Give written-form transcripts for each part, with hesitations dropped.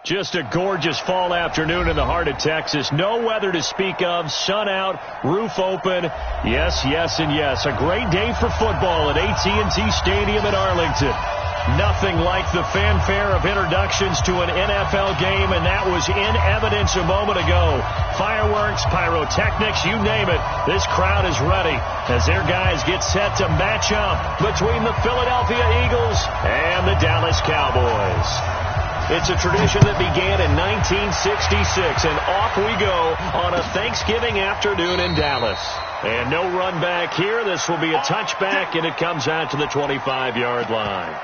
Just a gorgeous fall afternoon in the heart of Texas. No weather to speak of. Sun out, roof open. Yes, yes, and yes. A great day for football at AT&T Stadium in Arlington. Nothing like the fanfare of introductions to an NFL game, and that was in evidence a moment ago. Fireworks, pyrotechnics, you name it. This crowd is ready as their guys get set to match up between the Philadelphia Eagles and the Dallas Cowboys. It's a tradition that began in 1966, and off we go on a Thanksgiving afternoon in Dallas. And no run back here. This will be a touchback, and it comes out to the 25-yard line.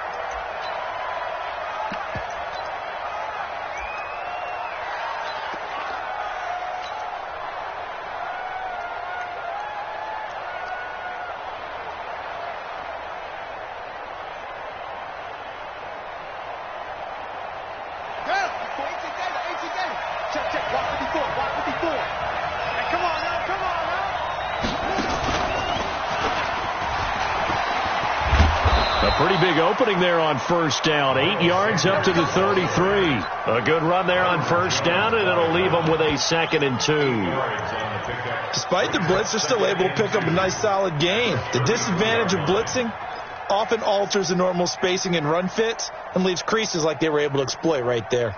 Pretty big opening there on first down. 8 yards up to the 33. A good run there on first down, and it'll leave them with a 2nd and 2. Despite the blitz, they're still able to pick up a nice solid gain. The disadvantage of blitzing often alters the normal spacing and run fits and leaves creases like they were able to exploit right there.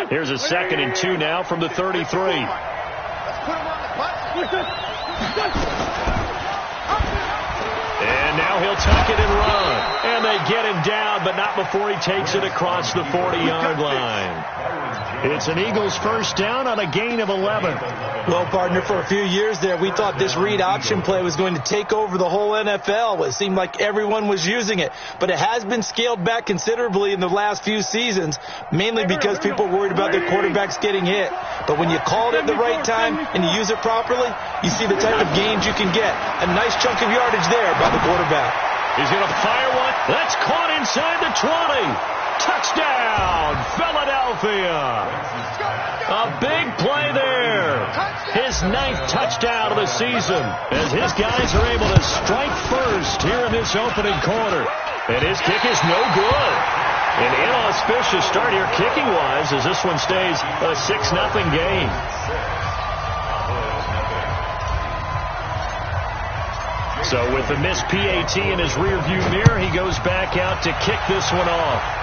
Here's a 2nd and 2 now from the 33. Let's put him on the bus. And now he'll tuck it and run. And they get him down, but not before he takes it across the 40-yard line. It's an Eagles first down on a gain of 11. Well, partner, for a few years there, we thought this read option play was going to take over the whole NFL. It seemed like everyone was using it. But it has been scaled back considerably in the last few seasons, mainly because people are worried about their quarterbacks getting hit. But when you call it at the right time and you use it properly, you see the type of gains you can get. A nice chunk of yardage there by the quarterback. He's going to fire one. That's caught inside the 20. Touchdown, Philadelphia. A big play there. His 9th touchdown of the season as his guys are able to strike first here in this opening quarter. And his kick is no good. An inauspicious start here kicking-wise as this one stays a 6-0 game. So with the missed PAT in his rearview mirror, he goes back out to kick this one off.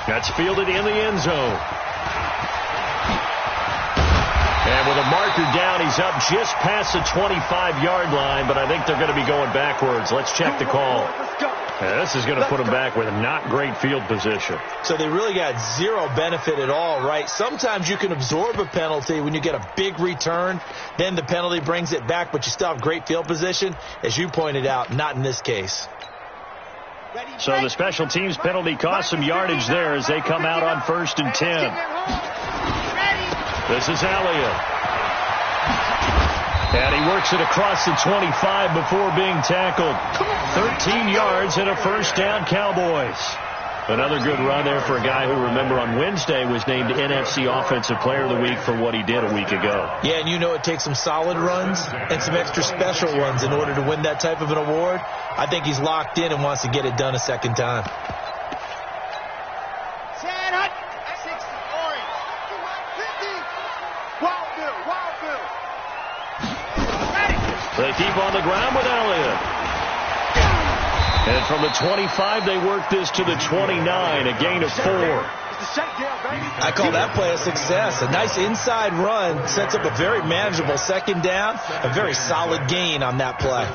That's fielded in the end zone. And with a marker down, he's up just past the 25-yard line, but I think they're going to be going backwards. Let's check the call. Yeah, this is going to put them back with a not great field position. So they really got zero benefit at all, right? Sometimes you can absorb a penalty when you get a big return. Then the penalty brings it back, but you still have great field position. As you pointed out, not in this case. So the special teams penalty cost some yardage there as they come out on 1st and 10. This is Elliott. And he works it across the 25 before being tackled. 13 yards and a first down, Cowboys. Another good run there for a guy who, remember, on Wednesday was named NFC Offensive Player of the Week for what he did a week ago. Yeah, and you know it takes some solid runs and some extra special runs in order to win that type of an award. I think he's locked in and wants to get it done a second time. They keep on the ground with Elliott. And from the 25, they work this to the 29, a gain of 4. I call that play a success. A nice inside run sets up a very manageable second down, a very solid gain on that play.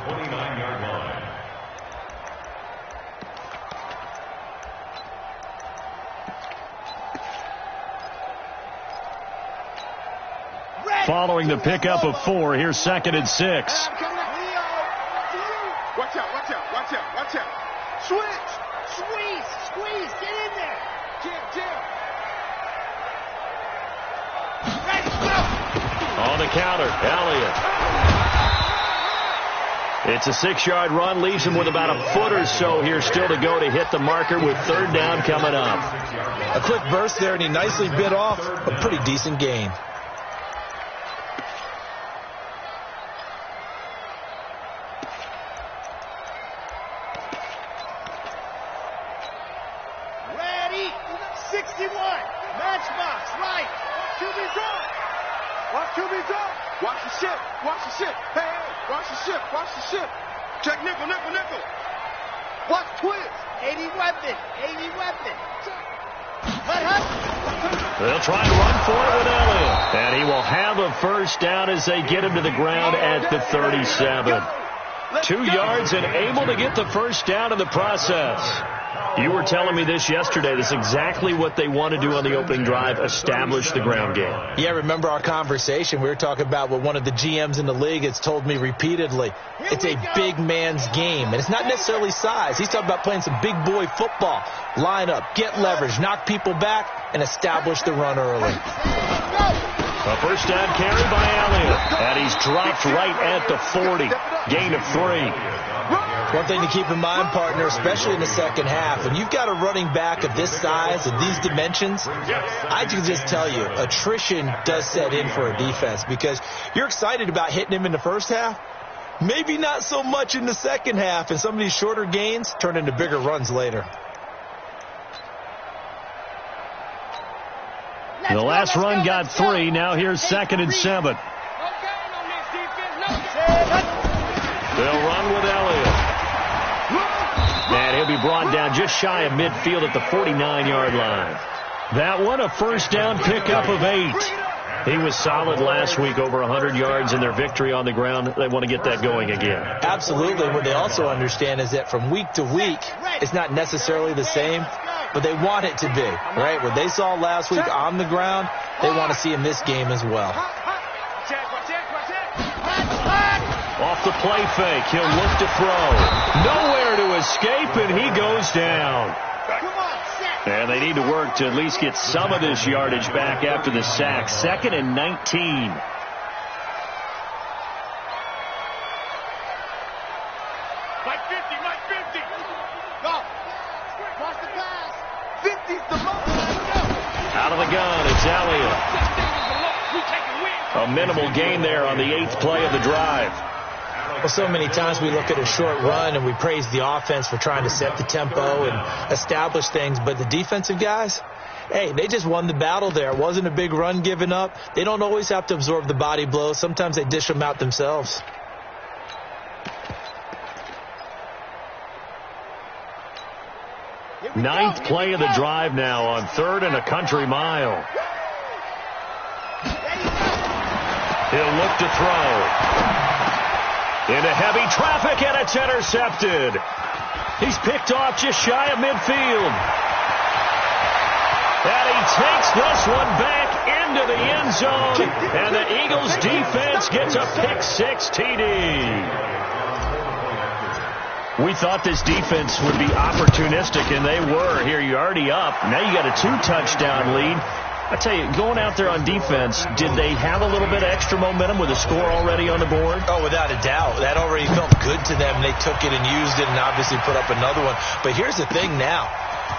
Following the pickup of 4, here's 2nd and 6. Watch out, watch out, watch out, watch out. Switch, squeeze, get in there. Jim. On the counter, Elliott. It's a 6-yard run, leaves him with about a foot or so here still to go to hit the marker with 3rd down coming up. A quick burst there, and he nicely bit off a pretty decent gain. one. Matchbox, right. QB's up. Watch QB's up. Watch the ship. Watch the ship. Hey, hey, watch the ship. Watch the ship. Check nickel, nickel, nickel. Watch twist. 80 weapon. 80 weapon. Hut, hut. They'll try and run for it with Elliott. And he will have a first down as they get him to the ground at the 37. 2 yards and able to get the first down in the process. You were telling me this yesterday. This is exactly what they want to do on the opening drive, establish the ground game. Yeah, remember our conversation. We were talking about what one of the GMs in the league has told me repeatedly. It's a big man's game, and it's not necessarily size. He's talking about playing some big boy football. Line up, get leverage, knock people back, and establish the run early. A first down carry by Elliott, and he's dropped right at the 40. Gain of 3. One thing to keep in mind, partner, especially in the second half, when you've got a running back of this size and these dimensions, I can just tell you, attrition does set in for a defense because you're excited about hitting him in the first half. Maybe not so much in the second half, and some of these shorter gains turn into bigger runs later. The last run got 3. Now here's 2nd and 7. They'll run with Elliott. And he'll be brought down just shy of midfield at the 49-yard line. That one, a first down pickup of 8. He was solid last week, over 100 yards in their victory on the ground. They want to get that going again. Absolutely. What they also understand is that from week to week, it's not necessarily the same, but they want it to be, right? What they saw last week on the ground, they want to see in this game as well. Off the play fake, he'll look to throw. Nowhere to escape, and he goes down. And they need to work to at least get some of this yardage back after the sack. 2nd and 19. Mike 50, Mike 50. Go. Cross the pass. 50's the most. Out of the gun, it's Elliott. A minimal gain there on the 8th play of the drive. Well, so many times we look at a short run and we praise the offense for trying to set the tempo and establish things, but the defensive guys, hey, they just won the battle there. It wasn't a big run given up. They don't always have to absorb the body blows. Sometimes they dish them out themselves. Ninth play of the drive now on 3rd and a country mile. He'll look to throw. Into heavy traffic, and it's intercepted. He's picked off just shy of midfield. And he takes this one back into the end zone. And the Eagles defense gets a pick-6 TD. We thought this defense would be opportunistic, and they were. Here, you're already up. Now you got a 2-touchdown lead. I tell you, going out there on defense, did they have a little bit of extra momentum with a score already on the board? Oh, without a doubt. That already felt good to them. They took it and used it and obviously put up another one. But here's the thing now.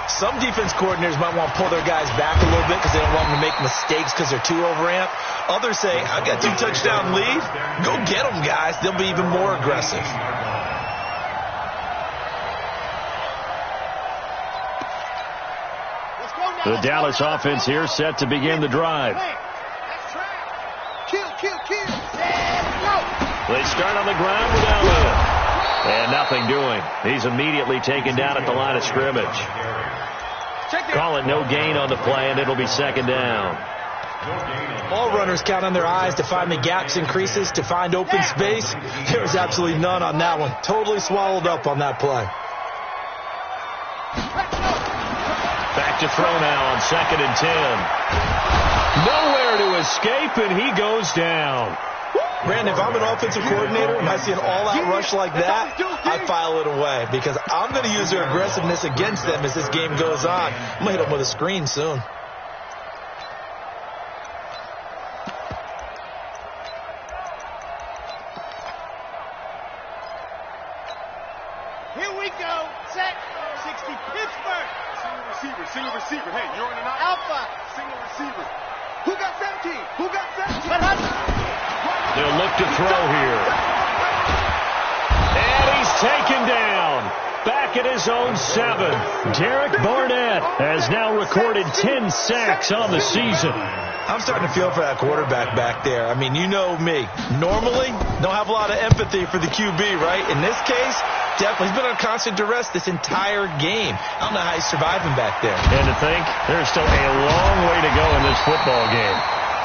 Some defense coordinators might want to pull their guys back a little bit because they don't want them to make mistakes because they're too overamped. Others say, I got 2-touchdown lead. Go get them, guys. They'll be even more aggressive. The Dallas offense here set to begin the drive. Kill. They start on the ground with Elliott. And nothing doing. He's immediately taken down at the line of scrimmage. Call it no gain on the play, and it'll be 2nd down. All runners count on their eyes to find the gaps and creases, to find open space. There was absolutely none on that one. Totally swallowed up on that play. Back to throw now on 2nd and 10. Nowhere to escape, and he goes down. Brandon, if I'm an offensive coordinator and I see an all-out rush like that, I file it away because I'm going to use their aggressiveness against them as this game goes on. I'm going to hit them with a screen soon. Here we go. Set. 60 Pittsburgh. Single receiver. Hey, you're in and out. Alpha. Single receiver. Who got 17? Who got 17? They'll look to throw here. And he's taken down. back at his own 7. Derek Barnett has now recorded 10 sacks on the season. I'm starting to feel for that quarterback back there. I mean, you know me. Normally, don't have a lot of empathy for the QB, right? In this case, definitely. He's been on constant duress this entire game. I don't know how he's surviving back there. And to think, there's still a long way to go in this football game.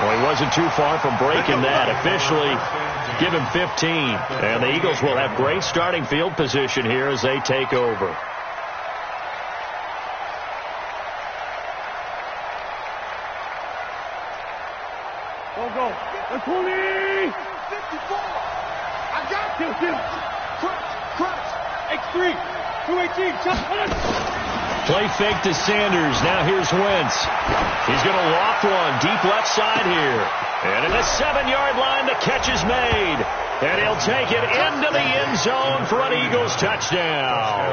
Well, he wasn't too far from breaking that. Officially, give him 15. And the Eagles will have great starting field position here as they take over. Go. Let's pull it. 54. I got this. Crunch. X3. 218. Play fake to Sanders. Now here's Wentz. He's going to loft one deep left side here. And at the 7-yard line, the catch is made. And he'll take it into the end zone for an Eagles touchdown.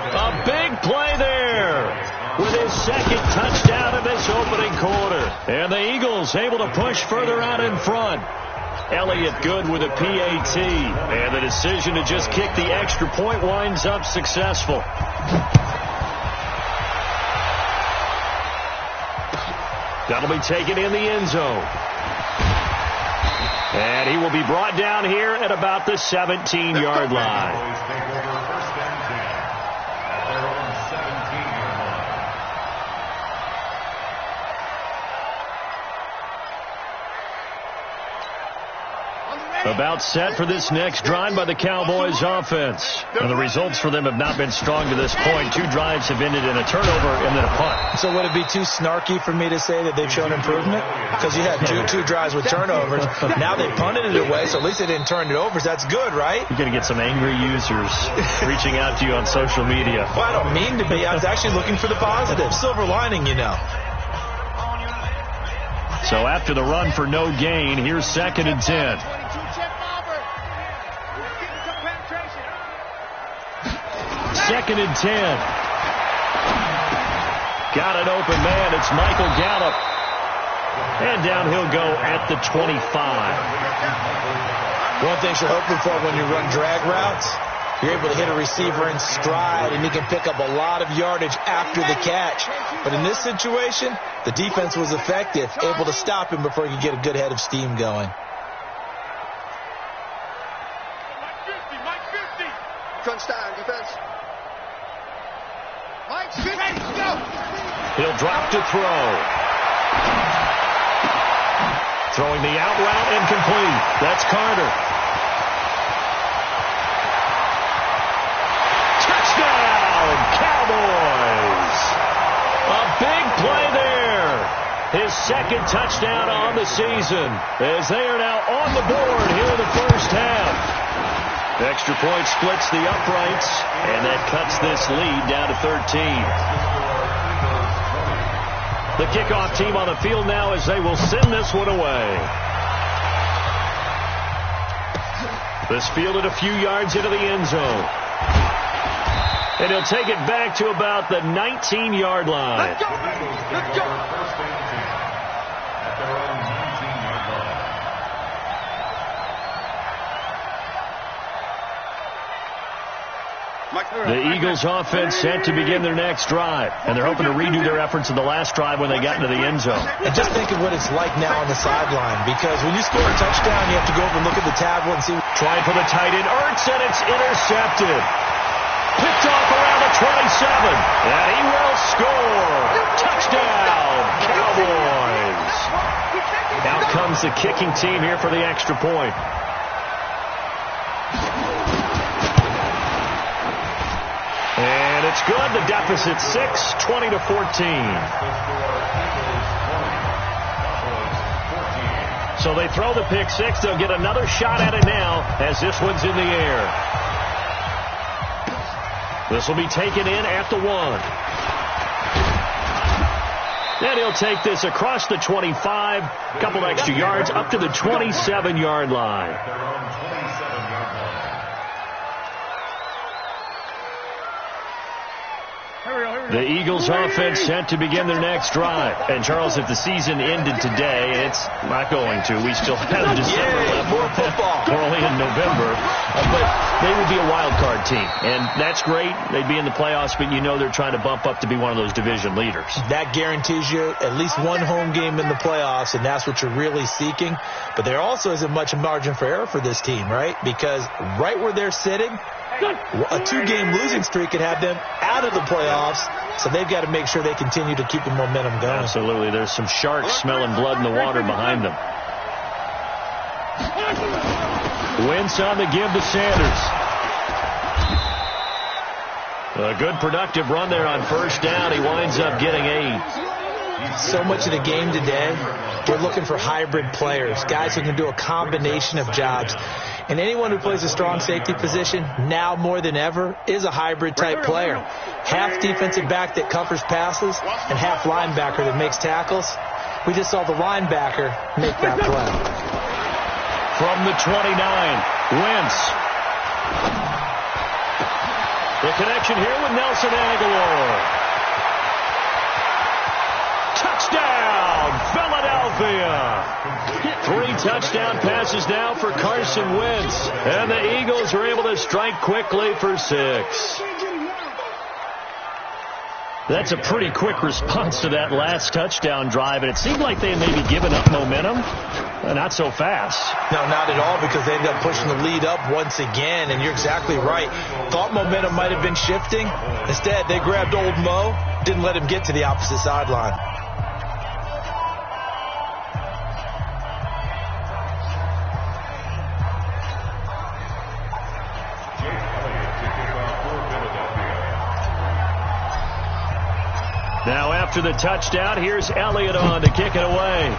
A big play there with his second touchdown in this opening quarter. And the Eagles able to push further out in front. Elliott good with a PAT. And the decision to just kick the extra point winds up successful. That'll be taken in the end zone. And he will be brought down here at about the 17-yard line. About set for this next drive by the Cowboys offense. And the results for them have not been strong to this point. 2 drives have ended in a turnover and then a punt. So would it be too snarky for me to say that they've shown improvement? Because you had two drives with turnovers. Now they punted it away, so at least they didn't turn it over. So that's good, right? You're going to get some angry users reaching out to you on social media. Well, I don't mean to be. I was actually looking for the positive. Silver lining, you know. So after the run for no gain, here's 2nd and 10. Second and 10. Got an open man. It's Michael Gallup. And down he'll go at the 25. One thing you're hoping for when you run drag routes, you're able to hit a receiver in stride, and he can pick up a lot of yardage after the catch. But in this situation, the defense was effective, able to stop him before he could get a good head of steam going. Crunch time, defense. He'll drop to throw. Throwing the out route incomplete. That's Carter. Touchdown, Cowboys. A big play there. His 2nd touchdown on the season as they are now on the board here in the first half. The extra point splits the uprights, and that cuts this lead down to 13. The kickoff team on the field now as they will send this one away. This fielded a few yards into the end zone. And he'll take it back to about the 19-yard line. Let's go! Let's go! The Eagles offense set to begin their next drive. And they're hoping to redo their efforts in the last drive when they got into the end zone. And just think of what it's like now on the sideline. Because when you score a touchdown, you have to go over and look at the tablet and see. Trying for the tight end, Ertz, and it's intercepted. Picked off around the 27. And he will score. Touchdown, Cowboys. Out comes the kicking team here for the extra point. And it's good. The deficit 6, 20-14. So they throw the pick 6. They'll get another shot at it now as this one's in the air. This will be taken in at the 1. Then he'll take this across the 25. A couple extra yards up to the 27-yard line. The Eagles offense set to begin their next drive. And, Charles, if the season ended today, it's not going to. We still have December more football. We're only in November. But they would be a wild card team. And that's great. They'd be in the playoffs, but you know they're trying to bump up to be one of those division leaders. That guarantees you at least one home game in the playoffs, and that's what you're really seeking. But there also isn't much margin for error for this team, right? Because right where they're sitting, a 2-game losing streak could have them out of the playoffs, so they've got to make sure they continue to keep the momentum going. Absolutely. There's some sharks smelling blood in the water behind them. Wentz on the give to Sanders. A good productive run there on first down. He winds up getting 8. So much of the game today, we're looking for hybrid players, guys who can do a combination of jobs. And anyone who plays a strong safety position, now more than ever, is a hybrid type player. Half defensive back that covers passes and half linebacker that makes tackles. We just saw the linebacker make that play. From the 29, Wentz. The connection here with Nelson Aguilar. Touchdown, Philadelphia. 3 touchdown passes now for Carson Wentz. And the Eagles are able to strike quickly for 6. That's a pretty quick response to that last touchdown drive. And it seemed like they had maybe given up momentum. Not so fast. No, not at all, because they ended up pushing the lead up once again. And you're exactly right. Thought momentum might have been shifting. Instead, they grabbed old Mo, didn't let him get to the opposite sideline. Now after the touchdown, here's Elliott on to kick it away.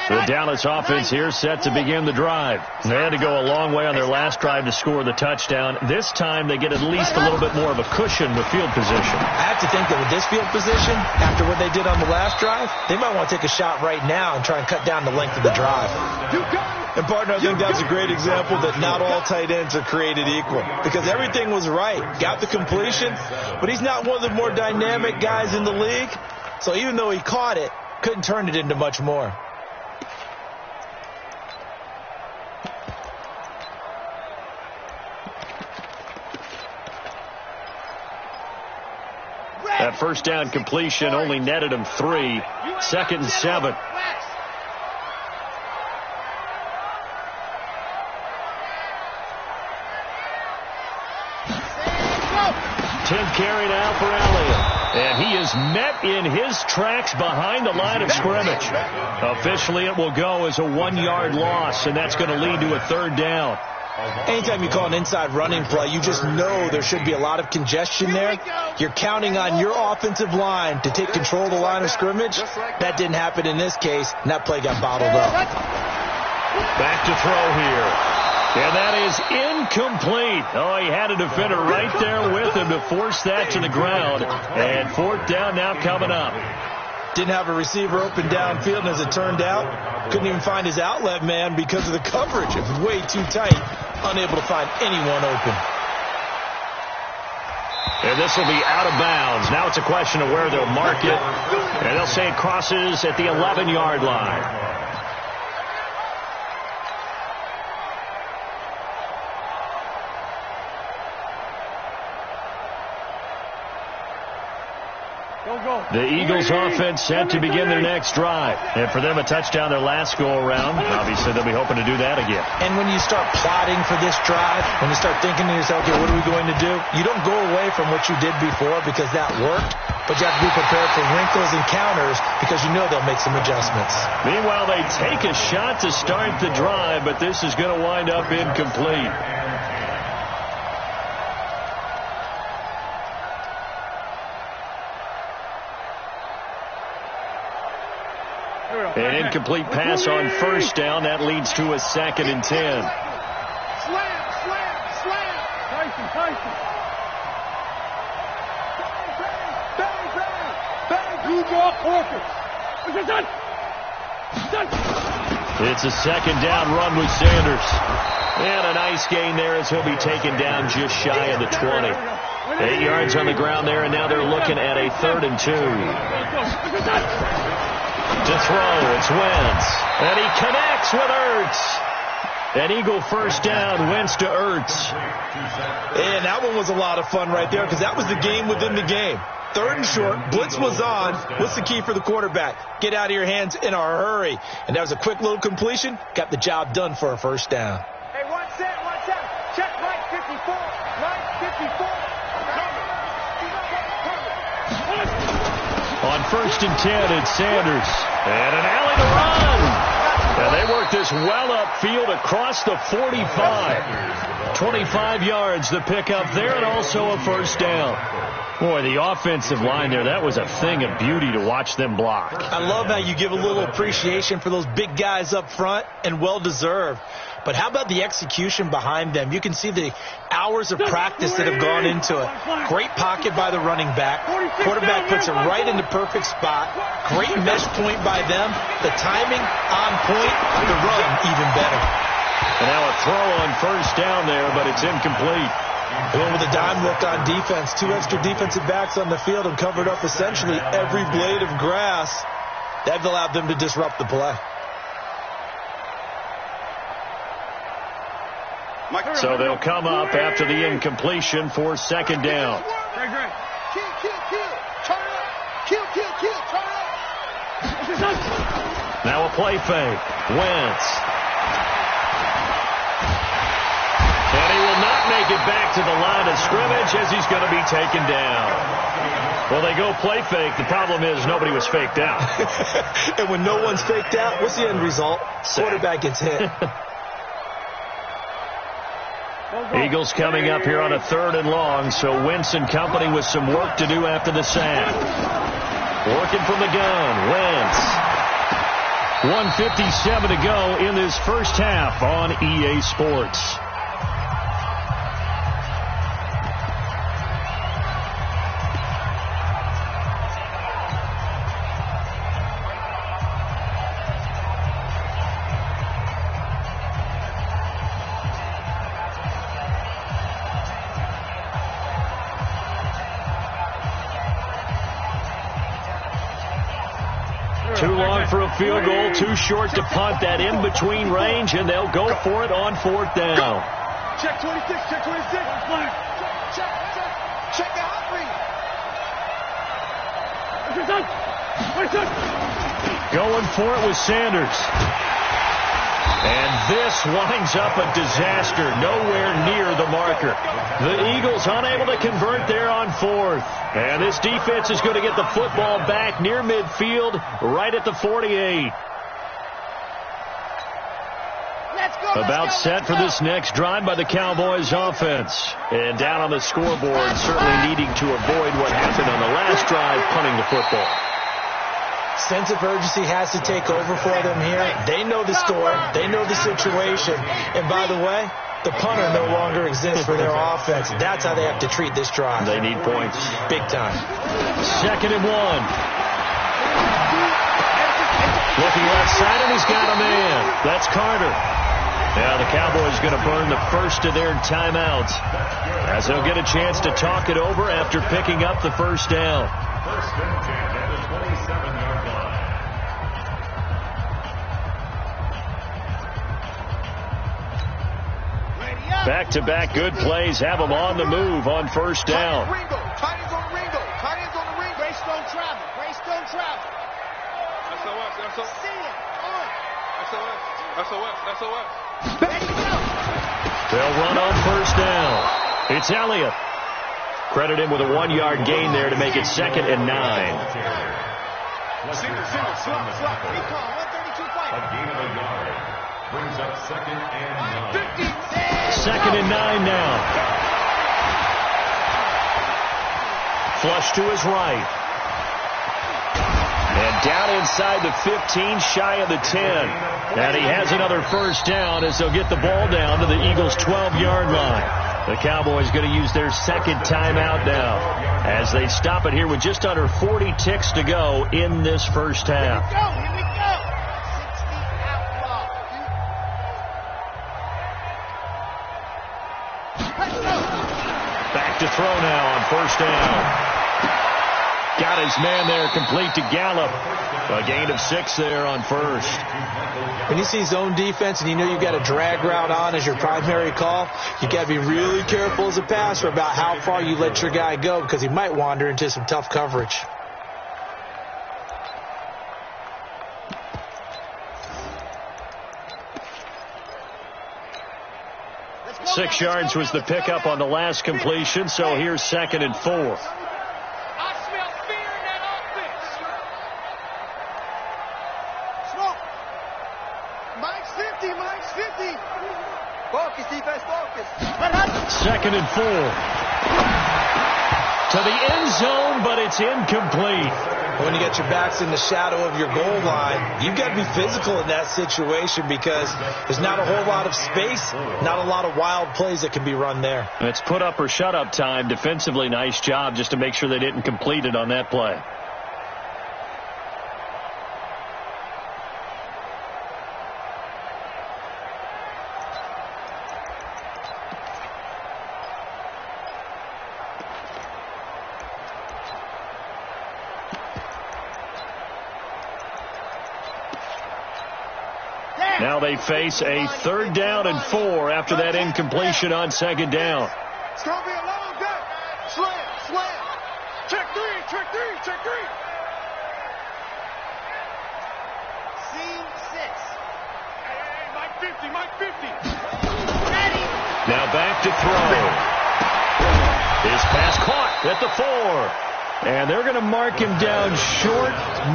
The Dallas offense here set to begin the drive. They had to go a long way on their last drive to score the touchdown. This time they get at least a little bit more of a cushion with field position. I have to think that with this field position, after what they did on the last drive, they might want to take a shot right now and try and cut down the length of the drive. And, partner, I think that's a great example that not all tight ends are created equal, because everything was right. Got the completion, but he's not one of the more dynamic guys in the league. So even though he caught it, couldn't turn it into much more. That first down completion only netted him 3. 2nd and 7. Tim carry now for Elliott. And he is met in his tracks behind the line of scrimmage. Officially, it will go as a 1-yard loss, and that's going to lead to a 3rd down. Anytime you call an inside running play, you just know there should be a lot of congestion there. You're counting on your offensive line to take control of the line of scrimmage. That didn't happen in this case, and that play got bottled up. Back to throw here. And that is incomplete. Oh, he had a defender right there with him to force that to the ground. And 4th down now coming up. Didn't have a receiver open downfield, and as it turned out, couldn't even find his outlet man because of the coverage. It was way too tight, unable to find anyone open. And this will be out of bounds. Now it's a question of where they'll mark it. And they'll say it crosses at the 11-yard line. The Eagles offense set to begin their next drive. And for them, a touchdown their last go-around. Obviously, they'll be hoping to do that again. And when you start plotting for this drive, when you start thinking to yourself, okay, what are we going to do? You don't go away from what you did before because that worked, but you have to be prepared for wrinkles and counters because you know they'll make some adjustments. Meanwhile, they take a shot to start the drive, but this is going to wind up incomplete. An incomplete pass on first down. That leads to a 2nd and 10. It's a second down run with Sanders. And a nice gain there as he'll be taken down just shy of the 20. 8 yards on the ground there, and now they're looking at a 3rd and 2. To throw, it's Wentz. And he connects with Ertz. An Eagle first down, Wentz to Ertz. And that one was a lot of fun right there because that was the game within the game. 3rd and short, blitz was on. What's the key for the quarterback? Get out of your hands in a hurry. And that was a quick little completion. Got the job done for a first down. Hey, one set. Check right 54. Right 54. On 1st and 10, it's Sanders. And an alley to run. And they work this well upfield across the 45. 25 yards the pickup there, and also a first down. Boy, the offensive line there, that was a thing of beauty to watch them block. I love how you give a little appreciation for those big guys up front, and well-deserved. But how about the execution behind them? You can see the hours of practice that have gone into it. Great pocket by the running back. Quarterback puts it right in the perfect spot. Great mesh point by them. The timing on point. The run even better. And now a throw on first down there, but it's incomplete. Going with a dime look on defense. 2 extra defensive backs on the field and covered up essentially every blade of grass. That allowed them to disrupt the play. So they'll come up after the incompletion for 2nd down. Now a play fake. Wentz. And he will not make it back to the line of scrimmage as he's going to be taken down. Well, they go play fake. The problem is nobody was faked out. And when no one's faked out, what's the end result? Quarterback gets hit. Eagles coming up here on a 3rd and long, so Wentz and company with some work to do after the sack. Working from the gun, Wentz. 1:57 to go in this first half on EA Sports. Too long for a field goal, too short to punt. That in-between range, and they'll go for it on 4th down. Check 26, check 26. Check the hot read. Going for it with Sanders. And this winds up a disaster, nowhere near the marker. The Eagles unable to convert there on 4th. And this defense is going to get the football back near midfield, right at the 48. About set for this next drive by the Cowboys offense. And down on the scoreboard, certainly needing to avoid what happened on the last drive, punting the football. Sense of urgency has to take over for them here. They know the score. They know the situation. And by the way, the punter no longer exists for their offense. That's how they have to treat this drive. They need points. Big time. 2nd and 1. Looking left side, and he's got a man. That's Carter. Now the Cowboys going to burn the first of their timeouts as they'll get a chance to talk it over after picking up the first down. Back-to-back good plays have them on the move on first down. Tight ends on the Ringo. Tight ends on the Ringo. Greystone travel. Greystone travel. SOS. See it. SOS. They'll run on first down. It's Elliott. Credit him with a 1-yard gain there to make it 2nd and 9. Single. Slot. Recon. 132 fight. A gain of a yard. Brings up 2nd and 9. 2nd and 9 now. Flush to his right. And down inside the 15, shy of the 10. And he has another first down as they'll get the ball down to the Eagles' 12-yard line. The Cowboys going to use their second timeout now as they stop it here with just under 40 ticks to go in this first half. Here we go. 60 outlaw. Back to throw now on first down. Got his man there complete to Gallup. A gain of 6 there on first. When you see zone defense and you know you've got a drag route on as your primary call, you got to be really careful as a passer about how far you let your guy go because he might wander into some tough coverage. Six yards was the pickup on the last completion, so here's 2nd and 4. Focus, defense, focus. 2nd and 4. To the end zone, but it's incomplete. When you get your backs in the shadow of your goal line, you've got to be physical in that situation because there's not a whole lot of space, not a lot of wild plays that can be run there. It's put up or shut up time. Defensively, nice job just to make sure they didn't complete it on that play. Now they face a 3rd down and 4 after that incompletion on 2nd down. It's going to be a long day. Slam, slam. Check 3, check 3, check 3. Scene 6. Hey, Mike 50, Mike 50. Ready. Now back to throw. His pass caught at the 4. And they're going to mark him down short,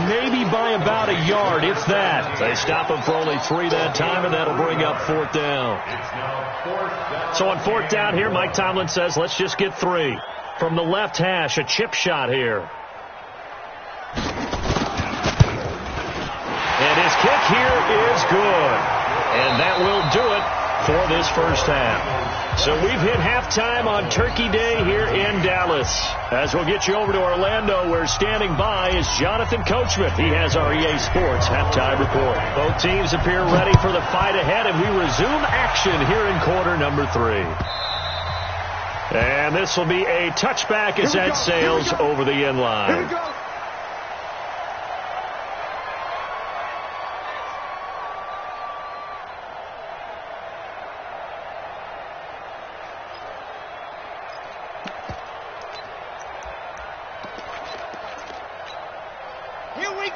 maybe by about a yard, if that. They stop him for only 3 that time, and that'll bring up 4th down. So on 4th down here, Mike Tomlin says, let's just get 3. From the left hash, a chip shot here. And his kick here is good. And that will do it for this first half. So we've hit halftime on Turkey Day here in Dallas. As we'll get you over to Orlando, where standing by is Jonathan Coachman. He has our EA Sports halftime report. Both teams appear ready for the fight ahead, and we resume action here in quarter number 3. And this will be a touchback as that sails over the end line.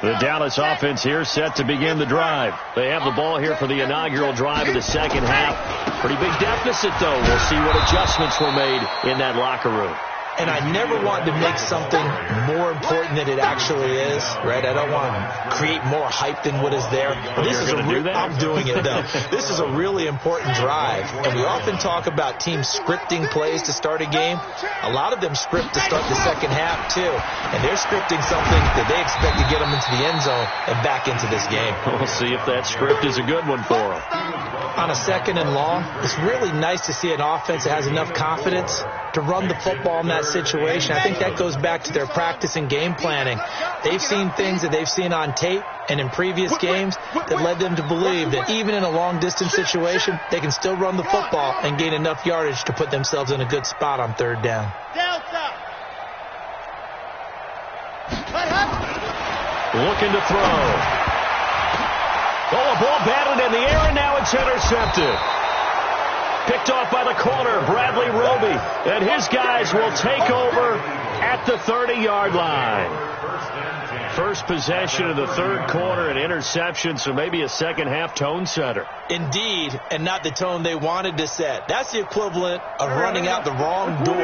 The Dallas offense here set to begin the drive. They have the ball here for the inaugural drive of the second half. Pretty big deficit, though. We'll see what adjustments were made in that locker room. And I never want to make something more important than it actually is, right? I don't want to create more hype than what is there. But this is I'm doing it, though. This is a really important drive. And we often talk about teams scripting plays to start a game. A lot of them script to start the second half, too. And they're scripting something that they expect to get them into the end zone and back into this game. We'll see if that script is a good one for them. On a 2nd and long, it's really nice to see an offense that has enough confidence to run the football in that situation. I think that goes back to their practice and game planning. They've seen things that they've seen on tape and in previous games that led them to believe that even in a long-distance situation, they can still run the football and gain enough yardage to put themselves in a good spot on 3rd down. Looking to throw. Oh, a ball batted in the air, and now it's intercepted. Picked off by the corner, Bradley Roby. And his guys will take over at the 30-yard line. First possession of the 3rd quarter, an interception, so maybe a second-half tone setter. Indeed, and not the tone they wanted to set. That's the equivalent of running out the wrong door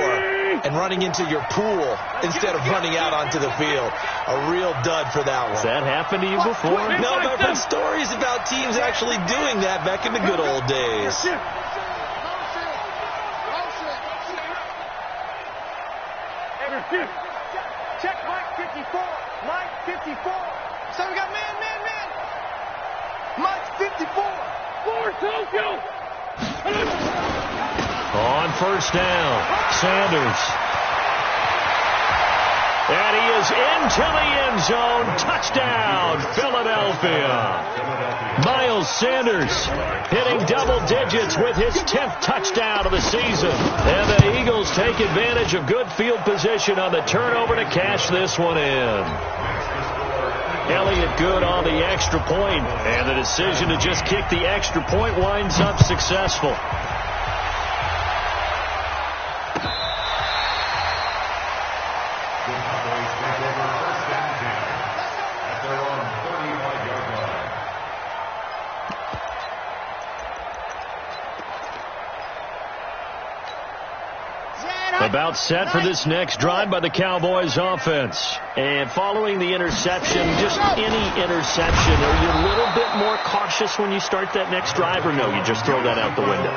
and running into your pool instead of running out onto the field. A real dud for that one. Has that happened to you before? No, but I've heard stories about teams actually doing that back in the good old days. Check Mike 54. Mike 54. So we got man. Mike 54. For Tokyo. On first down, Sanders. And he is into the end zone. Touchdown, Philadelphia. Miles Sanders hitting double digits with his 10th touchdown of the season. And the Eagles take advantage of good field position on the turnover to cash this one in. Elliott good on the extra point, and the decision to just kick the extra point winds up successful. About set for this next drive by the Cowboys offense. And following the interception, just any interception, are you a little bit more cautious when you start that next drive, or no, you just throw that out the window?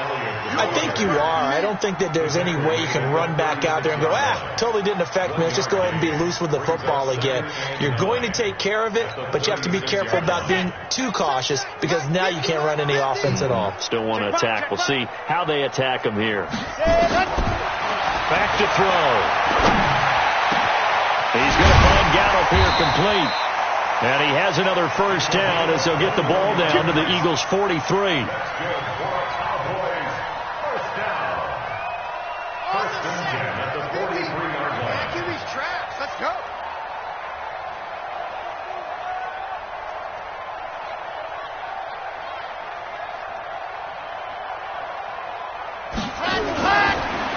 I think you are. I don't think that there's any way you can run back out there and go, totally didn't affect me. Let's just go ahead and be loose with the football again. You're going to take care of it, but you have to be careful about being too cautious because now you can't run any offense at all. Still want to attack. We'll see how they attack him here. Back to throw. He's going to find Gallup here complete. And he has another first down as they'll get the ball down to the Eagles' 43. Let's go.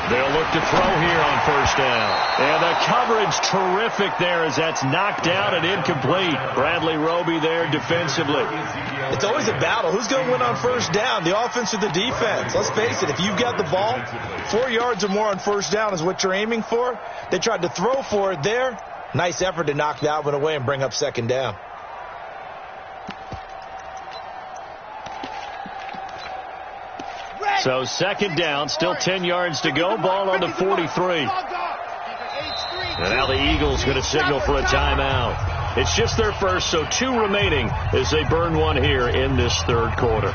They'll look to throw here on first down. And the coverage terrific there as that's knocked down and incomplete. Bradley Roby there defensively. It's always a battle. Who's going to win on first down, the offense or the defense? Let's face it, if you've got the ball, 4 yards or more on first down is what you're aiming for. They tried to throw for it there. Nice effort to knock that one away and bring up second down. So second down, still 10 yards to go. Ball on the 43. And now the Eagles going to signal for a timeout. It's just their first, so 2 remaining as they burn one here in this third quarter.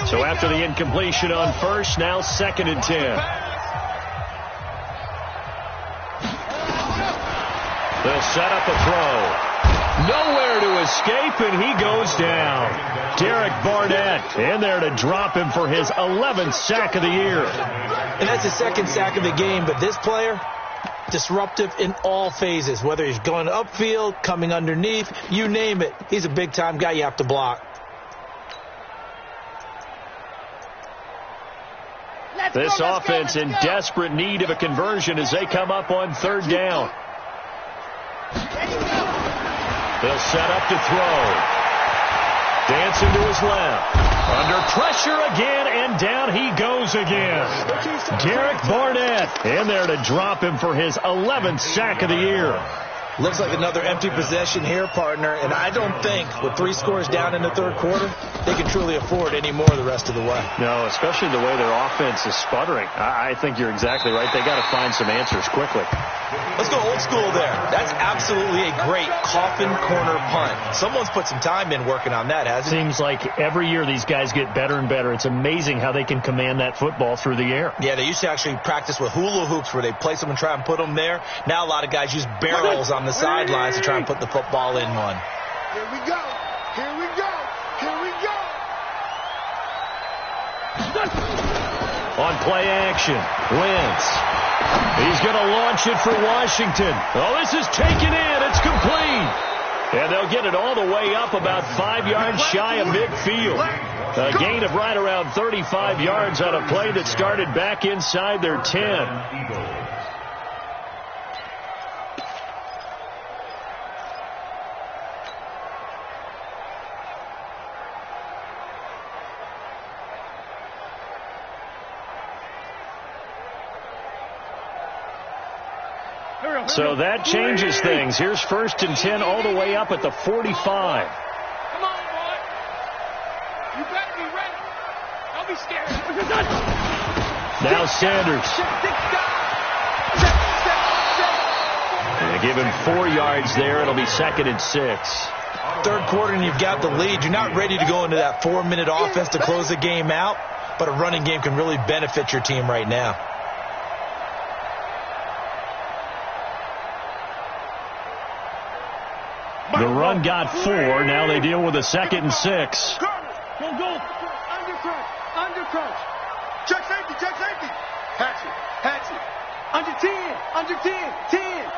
So after the incompletion on first, now 2nd and 10. They'll set up a throw. Nowhere to escape, and he goes down. Derek Barnett in there to drop him for his 11th sack of the year. And that's his 2nd sack of the game, but this player, disruptive in all phases, whether he's going upfield, coming underneath, you name it. He's a big-time guy you have to block. This offense in desperate need of a conversion as they come up on 3rd down. They'll set up to throw. Dancing to his left. Under pressure again, and down he goes again. Derek Barnett in there to drop him for his 11th sack of the year. Looks like another empty possession here, partner, and I don't think with 3 scores down in the third quarter, they can truly afford any more the rest of the way. No, especially the way their offense is sputtering. I think you're exactly right. They got to find some answers quickly. Let's go old school there. That's absolutely a great coffin corner punt. Someone's put some time in working on that, hasn't it? Seems like every year these guys get better and better. It's amazing how they can command that football through the air. Yeah, they used to actually practice with hula hoops where they place them and try and put them there. Now a lot of guys use barrels on the sidelines to try and put the football in one. Here we go. Here we go. Here we go. On play action, Wentz. He's going to launch it for Washington. Oh, this is taken in. It's complete. And they'll get it all the way up about 5 yards shy of midfield. A gain of right around 35 yards on a play that started back inside their 10. So that changes things. Here's 1st and 10 all the way up at the 45. Come on, boy. You better be ready. Don't be scared. Now Sanders. Give him 4 yards there. It'll be 2nd and 6. Third quarter and you've got the lead. You're not ready to go into that 4-minute offense to close the game out, but a running game can really benefit your team right now. The run got 4. Now they deal with a 2nd and 6. Go. Under crunch. Check safety. Hatch it. Under 10. 10.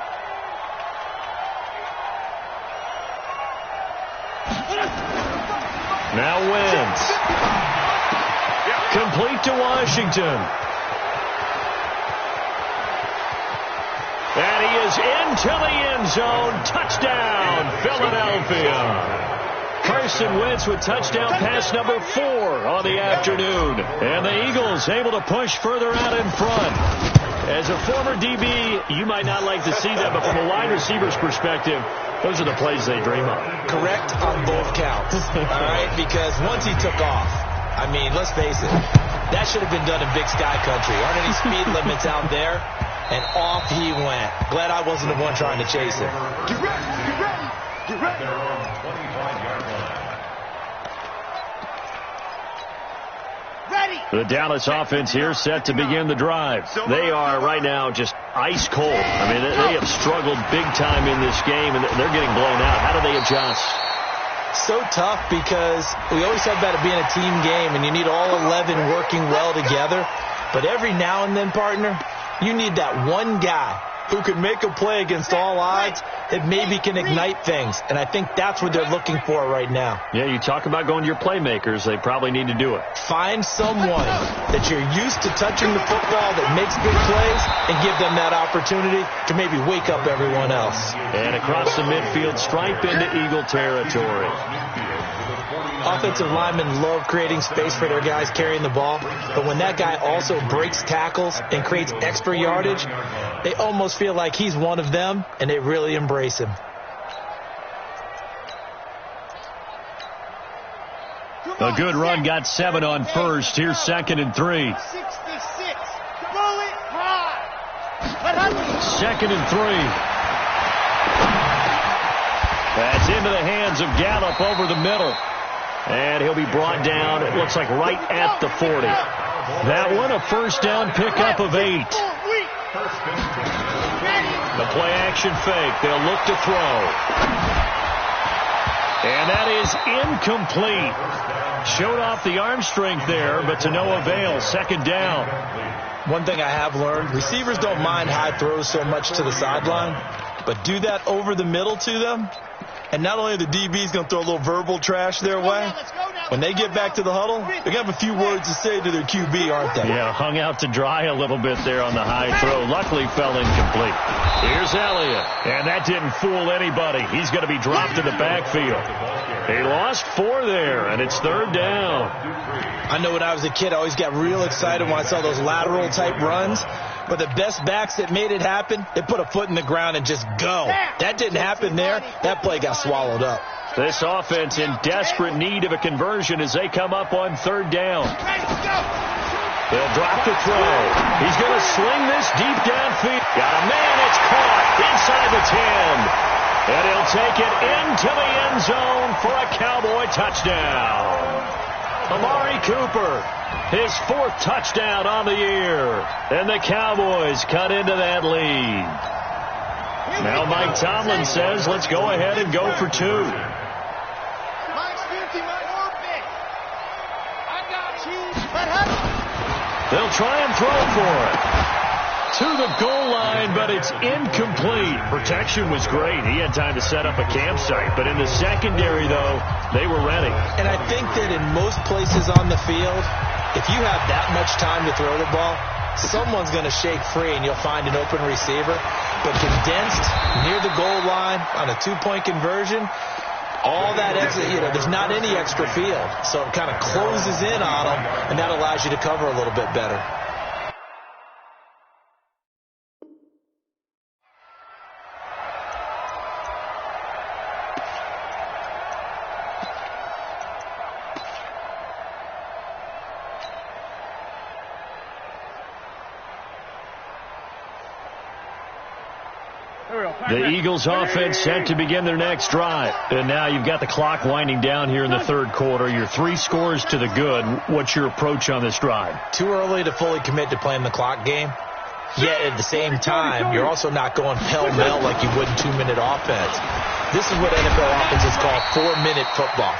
Now Wentz. Complete to Washington. And he is into the end zone. Touchdown, Philadelphia. Carson Wentz with touchdown pass number 4 on the afternoon. And the Eagles able to push further out in front. As a former DB, you might not like to see that, but from a wide receiver's perspective, those are the plays they dream of. Correct on both counts. All right, because once he took off, I mean, let's face it, that should have been done in Big Sky Country. Aren't any speed limits out there? And off he went. Glad I wasn't the one trying to chase him. Get ready. They're on 25-yard line. The Dallas offense here set to begin the drive. They are right now just ice cold. I mean, they have struggled big time in this game, and they're getting blown out. How do they adjust? So tough because we always talk about it being a team game, and you need all 11 working well together. But every now and then, partner, you need that one guy who can make a play against all odds that maybe can ignite things. And I think that's what they're looking for right now. Yeah, you talk about going to your playmakers. They probably need to do it. Find someone that you're used to touching the football that makes big plays and give them that opportunity to maybe wake up everyone else. And across the midfield, stripe into Eagle territory. Offensive linemen love creating space for their guys carrying the ball, but when that guy also breaks tackles and creates extra yardage, they almost feel like he's one of them, and they really embrace him. A good run got 7 on first. Here's 2nd and 3. 66. Roll it high. 2nd and 3. That's into the hands of Gallup over the middle. And he'll be brought down, it looks like right at the 40. That one, a first down pickup of 8. The play action fake. They'll look to throw. And that is incomplete. Showed off the arm strength there, but to no avail. 2nd down. One thing I have learned, receivers don't mind high throws so much to the sideline, but do that over the middle to them. And not only are the DBs going to throw a little verbal trash their way, when they get back to the huddle, they're going to have a few words to say to their QB, aren't they? Yeah, hung out to dry a little bit there on the high throw. Luckily fell incomplete. Here's Elliott. And that didn't fool anybody. He's going to be dropped in the backfield. He lost 4 there, and it's 3rd down. I know when I was a kid, I always got real excited when I saw those lateral type runs. But the best backs that made it happen, they put a foot in the ground and just go. That didn't happen there. That play got swallowed up. This offense in desperate need of a conversion as they come up on 3rd down. They'll drop the throw. He's going to sling this deep downfield. Got a man. It's caught inside the 10. And he'll take it into the end zone for a Cowboy touchdown. Amari Cooper, his 4th touchdown on the year. And the Cowboys cut into that lead. Now Mike Tomlin says, let's go ahead and go for 2. Mike's 50, Mike open. I got you. They'll try and throw for it. To the goal line, but it's incomplete. Protection was great. He had time to set up a campsite. But in the secondary, though, they were ready. And I think that in most places on the field, if you have that much time to throw the ball, someone's going to shake free and you'll find an open receiver. But condensed near the goal line on a 2-point conversion, all that extra, there's not any extra field. So it kind of closes in on them, and that allows you to cover a little bit better. The Eagles offense set to begin their next drive. And now you've got the clock winding down here in the third quarter. You're 3 scores to the good. What's your approach on this drive? Too early to fully commit to playing the clock game. Yet at the same time, you're also not going pell-mell like you would in 2-minute offense. This is what NFL offenses call 4-minute football.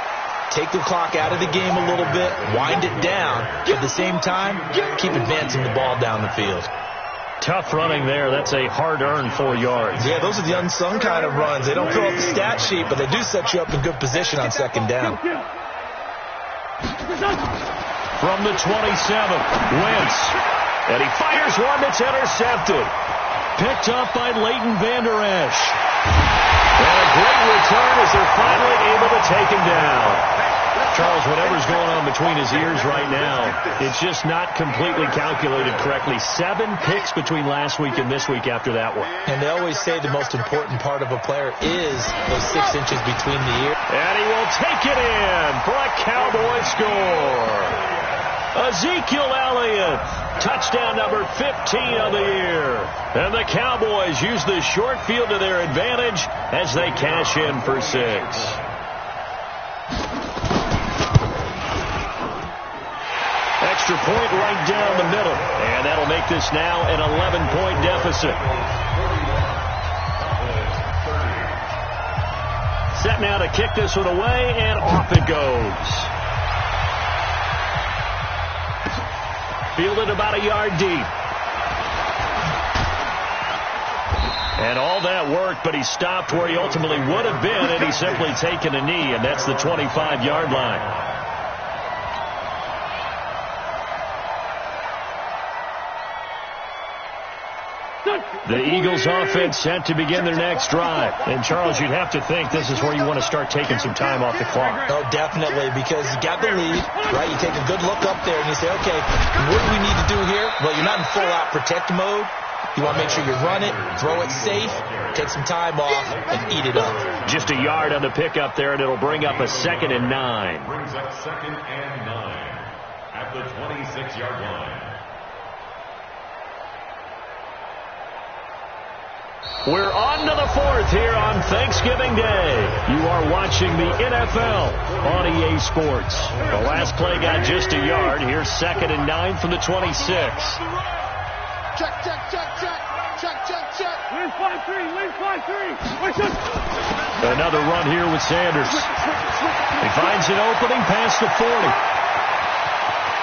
Take the clock out of the game a little bit, wind it down. At the same time, keep advancing the ball down the field. Tough running there. That's a hard-earned 4 yards. Yeah, those are the unsung kind of runs. They don't fill out the stat sheet, but they do set you up in good position on second down. From the 27, Wentz. And he fires one that's intercepted. Picked up by Leighton Vander Esch. And a great return as they're finally able to take him down. Charles, whatever's going on between his ears right now, it's just not completely calculated correctly. 7 picks between last week and this week after that one. And they always say the most important part of a player is those 6 inches between the ears. And he will take it in for a Cowboy score. Ezekiel Elliott, touchdown number 15 of the year. And the Cowboys use the short field to their advantage as they cash in for 6. Extra point right down the middle. And that'll make this now an 11-point deficit. Set now to kick this one away, and off it goes. Fielded about a yard deep. And all that work, but he stopped where he ultimately would have been, and he's simply taken a knee, and that's the 25-yard line. The Eagles offense set to begin their next drive. And, Charles, you'd have to think this is where you want to start taking some time off the clock. Oh, definitely, because you got the lead, right? You take a good look up there and you say, okay, what do we need to do here? Well, you're not in full-out protect mode. You want to make sure you run it, throw it safe, take some time off, and eat it up. Just a yard on the pickup there, and it'll bring up a 2nd and 9. Brings up 2nd and 9 at the 26-yard line. We're on to the 4th here on Thanksgiving Day. You are watching the NFL on EA Sports. The last play got just a yard. Here's 2nd and 9 from the 26. Check, check, check, check. Check, check, check. Win 5-3. Win 5-3. Another run here with Sanders. He finds an opening past the 40.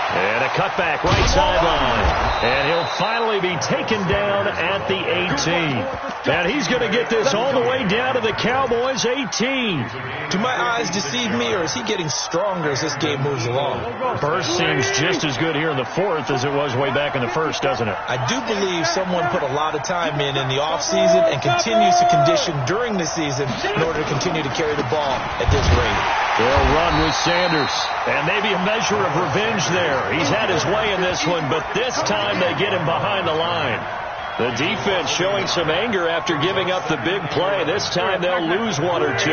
And a cutback right sideline. And he'll finally be taken down at the 18. And he's going to get this all the way down to the Cowboys' 18. Do my eyes deceive me, or is he getting stronger as this game moves along? Burst seems just as good here in the 4th as it was way back in the 1st, doesn't it? I do believe someone put a lot of time in the offseason and continues to condition during the season in order to continue to carry the ball at this rate. They'll run with Sanders. And maybe a measure of revenge there. He's had his way in this one, but this time they get him behind the line. The defense showing some anger after giving up the big play. This time they'll lose 1 or 2.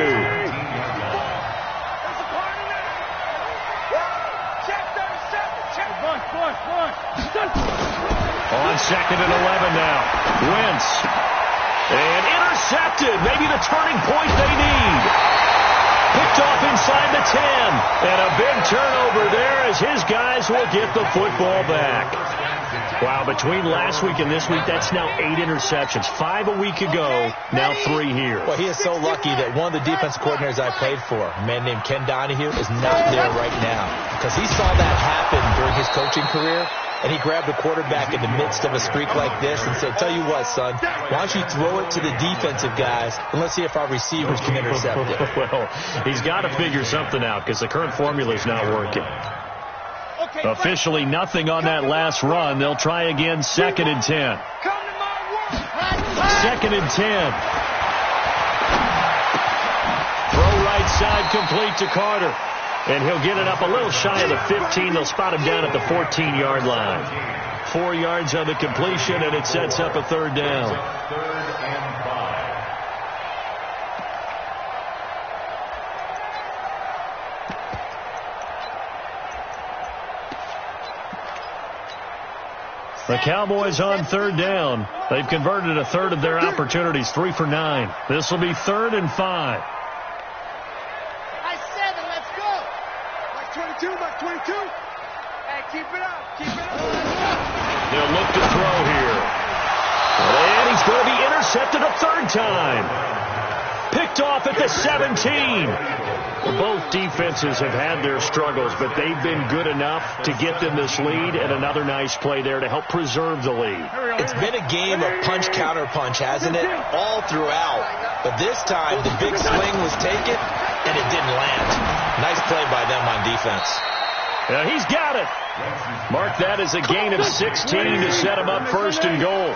On 2nd and 11 now. Wentz. And intercepted. Maybe the turning point they need. Picked off inside the 10. And a big turnover there as his guys will get the football back. Wow, between last week and this week, that's now 8 interceptions. 5 a week ago, now 3 here. Well, he is so lucky that one of the defense coordinators I played for, a man named Ken Donahue, is not there right now. Because he saw that happen during his coaching career, and he grabbed the quarterback in the midst of a streak like this and said, tell you what, son, why don't you throw it to the defensive guys, and let's see if our receivers can intercept it. Well, he's got to figure something out because the current formula is not working. Officially nothing on that last run. They'll try again, 2nd and 10. 2nd and 10. Throw right side complete to Carter. And he'll get it up a little shy of the 15. They'll spot him down at the 14-yard line. 4 yards on the completion, and it sets up a 3rd down. 3rd and 5. The Cowboys on third down. They've converted a third of their opportunities, 3 for 9. This will be 3rd and 5. Nice 7, let's go. Like 22, like 22. Hey, keep it up, keep it up. They'll look to throw here. And he's going to be intercepted a third time. Picked off at the 17. Both defenses have had their struggles, but they've been good enough to get them this lead, and another nice play there to help preserve the lead. It's been a game of punch-counter-punch, hasn't it? All throughout. But this time, the big swing was taken, and it didn't land. Nice play by them on defense. Yeah, he's got it. Mark that as a gain of 16 to set him up 1st and goal.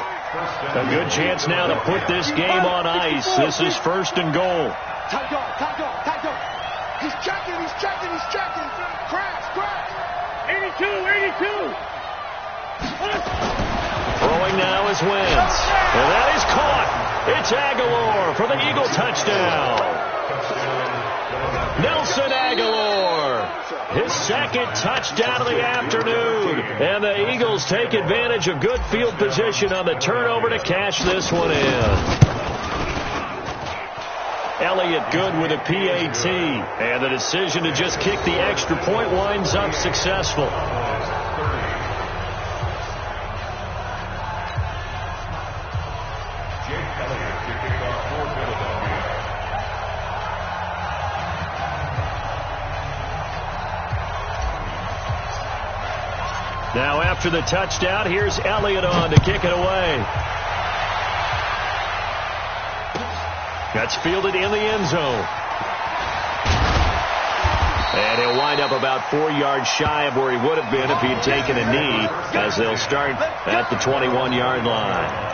A good chance now to put this game on ice. This is 1st and goal. Tight dog, tight dog, tight dog. He's checking, he's checking, he's checking. Crash, crash. 82, 82. Throwing now is Wentz. And that is caught. It's Aguilar for the Eagle touchdown. Nelson Aguilar. His 2nd touchdown of the afternoon. And the Eagles take advantage of good field position on the turnover to cash this one in. Elliott good with a PAT. And the decision to just kick the extra point winds up successful. Now after the touchdown, here's Elliott on to kick it away. That's fielded in the end zone. And he'll wind up about 4 yards shy of where he would have been if he had taken a knee, as they'll start at the 21-yard line.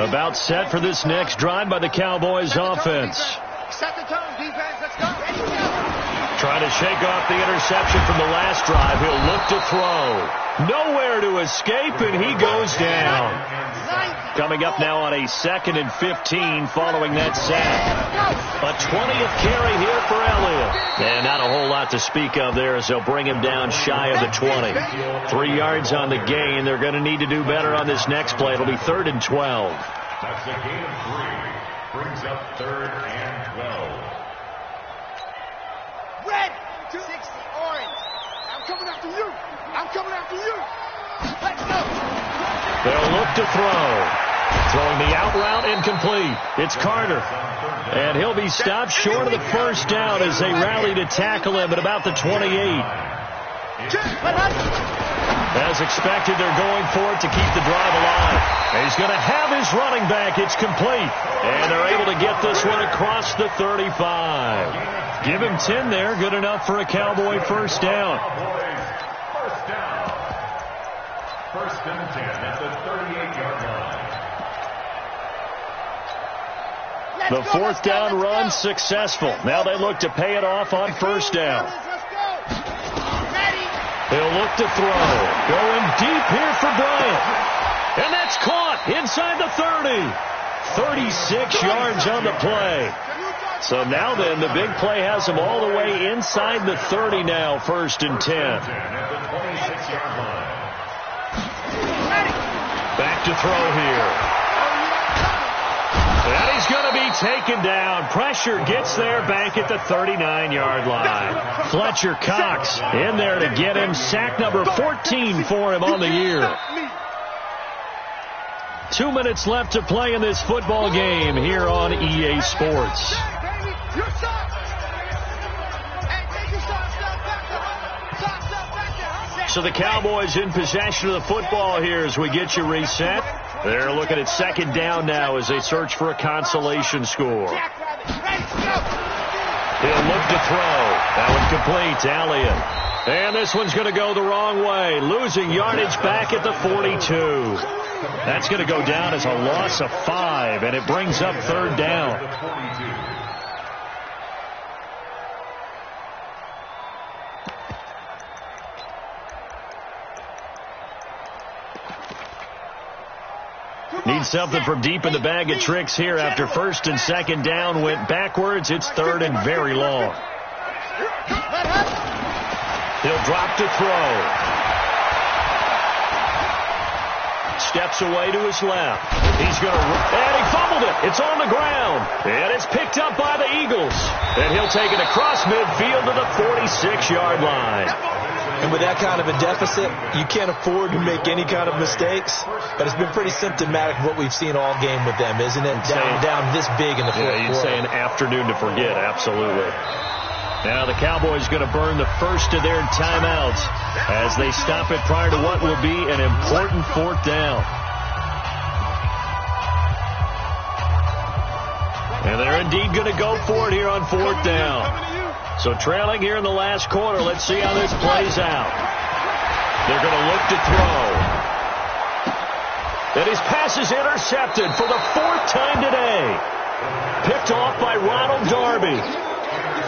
About set for this next drive by the Cowboys offense. Set the tone, defense. Let's go. Ready, go. Trying to shake off the interception from the last drive. He'll look to throw. Nowhere to escape, and he goes down. Coming up now on a 2nd and 15 following that sack. A 20th carry here for Elliott. And not a whole lot to speak of there as they'll bring him down shy of the 20. 3 yards on the gain. They're going to need to do better on this next play. It'll be 3rd and 12. That's a gain of 3. Brings up 3rd and 12. Red, 60, orange. I'm coming after you. I'm coming after you. Let's go. They'll look to throw. Throwing the out route incomplete. It's Carter. And he'll be stopped short of the 1st down as they rally to tackle him at about the 28. As expected, they're going for it to keep the drive alive. He's going to have his running back. It's complete. And they're able to get this one across the 35. Give him 10 there. Good enough for a Cowboy 1st down. First down. 1st and 10 at the 38-yard line. The 4th down run successful. Now they look to pay it off on 1st down. He'll look to throw. Going deep here for Bryant. And that's caught inside the 30. 36 yards on the play. So now then, the big play has him all the way inside the 30 now, 1st and 10. Back to throw here. And he's going to be taken down. Pressure gets there back at the 39-yard line. Fletcher Cox in there to get him. Sack number 14 for him on the year. 2 minutes left to play in this football game here on EA Sports. So the Cowboys in possession of the football here as we get you reset. They're looking at 2nd down now as they search for a consolation score. He'll look to throw. That one complete to Elliott. And this one's going to go the wrong way. Losing yardage back at the 42. That's going to go down as a loss of 5, and it brings up 3rd down. Need something from deep in the bag of tricks here after first and second down went backwards. It's third and very long. He'll drop to throw. Steps away to his left. He's going to, and he fumbled it. It's on the ground. And it's picked up by the Eagles. And he'll take it across midfield to the 46-yard line. And with that kind of a deficit, you can't afford to make any kind of mistakes. But it's been pretty symptomatic of what we've seen all game with them, isn't it? Down this big in the fourth quarter. You'd say an afternoon to forget, absolutely. Now the Cowboys going to burn the first of their timeouts as they stop it prior to what will be an important fourth down. And they're indeed going to go for it here on fourth down. So trailing here in the last quarter, let's see how this plays out. They're going to look to throw. And his pass is intercepted for the fourth time today. Picked off by Ronald Darby.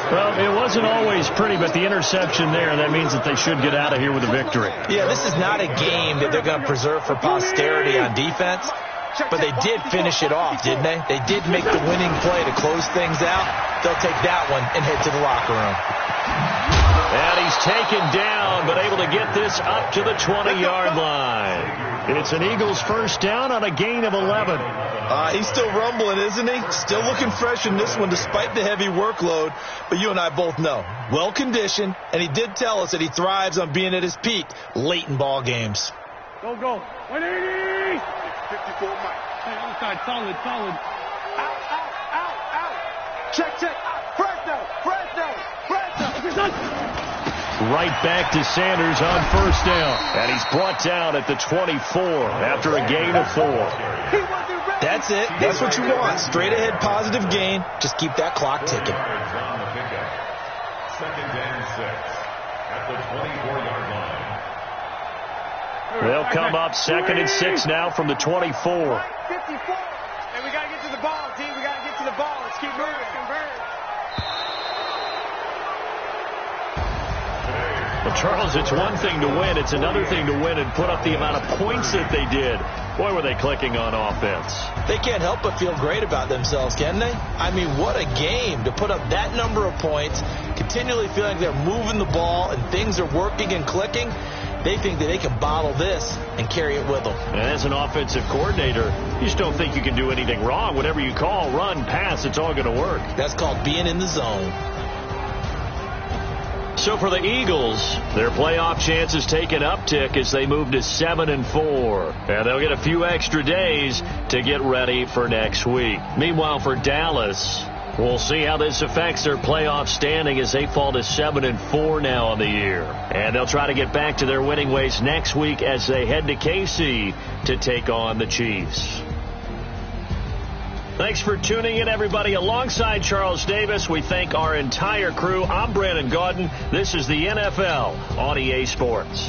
Well, it wasn't always pretty, but the interception there, that means that they should get out of here with a victory. Yeah, this is not a game that they're going to preserve for posterity on defense, but they did finish it off, didn't they? They did make the winning play to close things out. They'll take that one and head to the locker room. And he's taken down, but able to get this up to the 20-yard line. It's an Eagles first down on a gain of 11. He's still rumbling, isn't he? Still looking fresh in this one despite the heavy workload. But you and I both know, well-conditioned, and he did tell us that he thrives on being at his peak late in ball games. Go. 180! 54, Mike. Hey, outside, solid. Out. Check. Fresno. Right back to Sanders on first down. And he's brought down at the 24 after a gain of 4. That's it. That's what you want. Straight ahead positive gain. Just keep that clock ticking. Second and 6 at the 24-yard line. They'll come up second and 6 now from the 24. 54. And we got to get to the ball, D. We got to get to the ball. Let's keep moving. Well, Charles, it's one thing to win. It's another thing to win and put up the amount of points that they did. Boy, were they clicking on offense. They can't help but feel great about themselves, can they? I mean, what a game to put up that number of points, continually feeling they're moving the ball and things are working and clicking. They think that they can bottle this and carry it with them. And as an offensive coordinator, you just don't think you can do anything wrong. Whatever you call, run, pass, it's all going to work. That's called being in the zone. So for the Eagles, their playoff chances take an uptick as they move to 7-4. And they'll get a few extra days to get ready for next week. Meanwhile, for Dallas, we'll see how this affects their playoff standing as they fall to 7-4 now on the year. And they'll try to get back to their winning ways next week as they head to KC to take on the Chiefs. Thanks for tuning in, everybody. Alongside Charles Davis, we thank our entire crew. I'm Brandon Gaudin. This is the NFL on EA Sports.